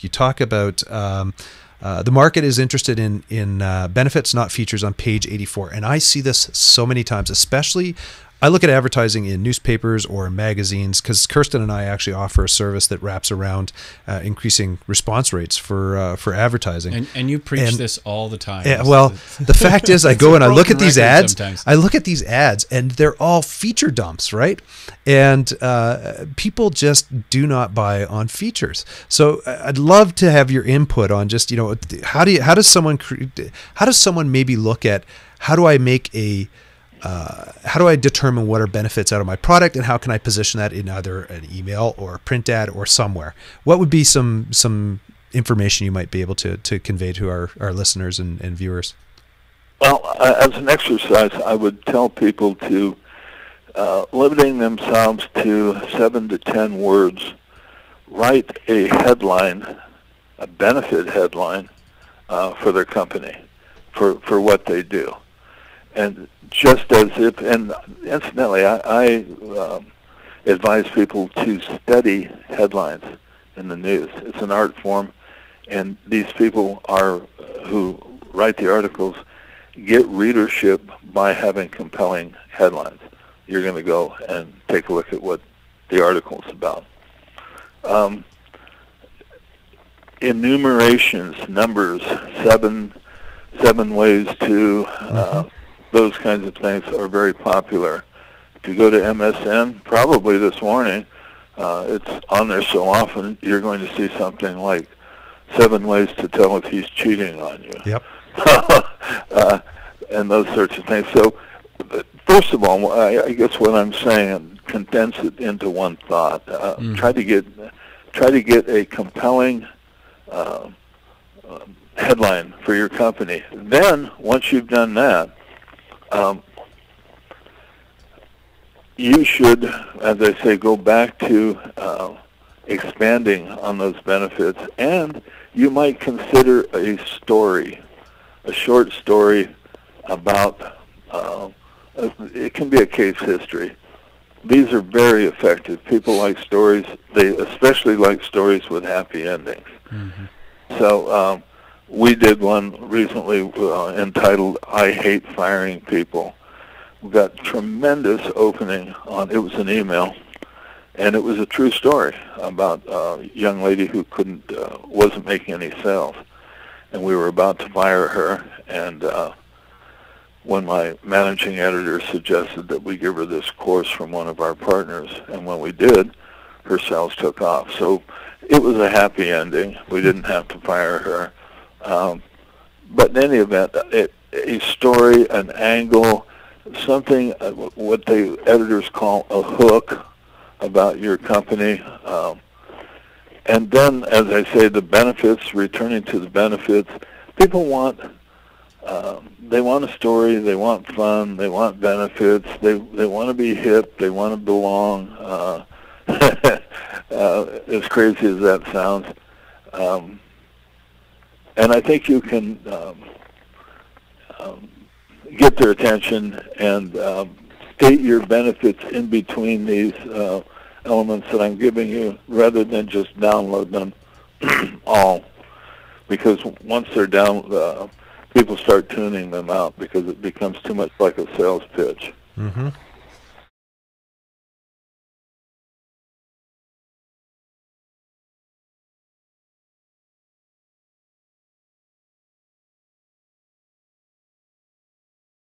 You talk about the market is interested in benefits, not features on page 84. And I see this so many times, especially I look at advertising in newspapers or magazines because Kirsten and I actually offer a service that wraps around increasing response rates for advertising. And you preach this all the time. Well, the fact is, I go and I look at these ads. Sometimes. I look at these ads, and they're all feature dumps, right? And people just do not buy on features. So I'd love to have your input on just how does someone maybe look at how do I make how do I determine what are benefits out of my product, and how can I position that in either an email or a print ad or somewhere? What would be some information you might be able to convey to our listeners and viewers? Well, as an exercise, I would tell people to limiting themselves to 7 to 10 words, write a headline, a benefit headline for their company, for what they do. And just as if, and incidentally, I advise people to study headlines in the news. It's an art form, and these people who write the articles get readership by having compelling headlines. You're going to go and take a look at what the article's about. Enumerations, numbers, seven ways to those kinds of things are very popular. If you go to MSN, probably this morning, it's on there so often, you're going to see something like 7 ways to tell if he's cheating on you. Yep. And those sorts of things. So, first of all, I guess what I'm saying, condense it into one thought. Try to get a compelling headline for your company. Then, once you've done that, you should, as I say, go back to expanding on those benefits, and you might consider a short story about, it can be a case history. These are very effective. People like stories. They especially like stories with happy endings. Mm-hmm. So we did one recently entitled, "I Hate Firing People." We got tremendous opening on, it was an email, and it was a true story about a young lady who wasn't making any sales. And we were about to fire her, and when my managing editor suggested that we give her this course from one of our partners, and when we did, her sales took off. So it was a happy ending. We didn't have to fire her. But in any event, a story, an angle, something, what the editors call a hook about your company. And then, as I say, the benefits, returning to the benefits, people want, they want a story, they want fun, they want benefits, they want to be hip, they want to belong, as crazy as that sounds. And I think you can get their attention and state your benefits in between these elements that I'm giving you, rather than just download them all. Because once they're down, people start tuning them out because it becomes too much like a sales pitch. Mm-hmm.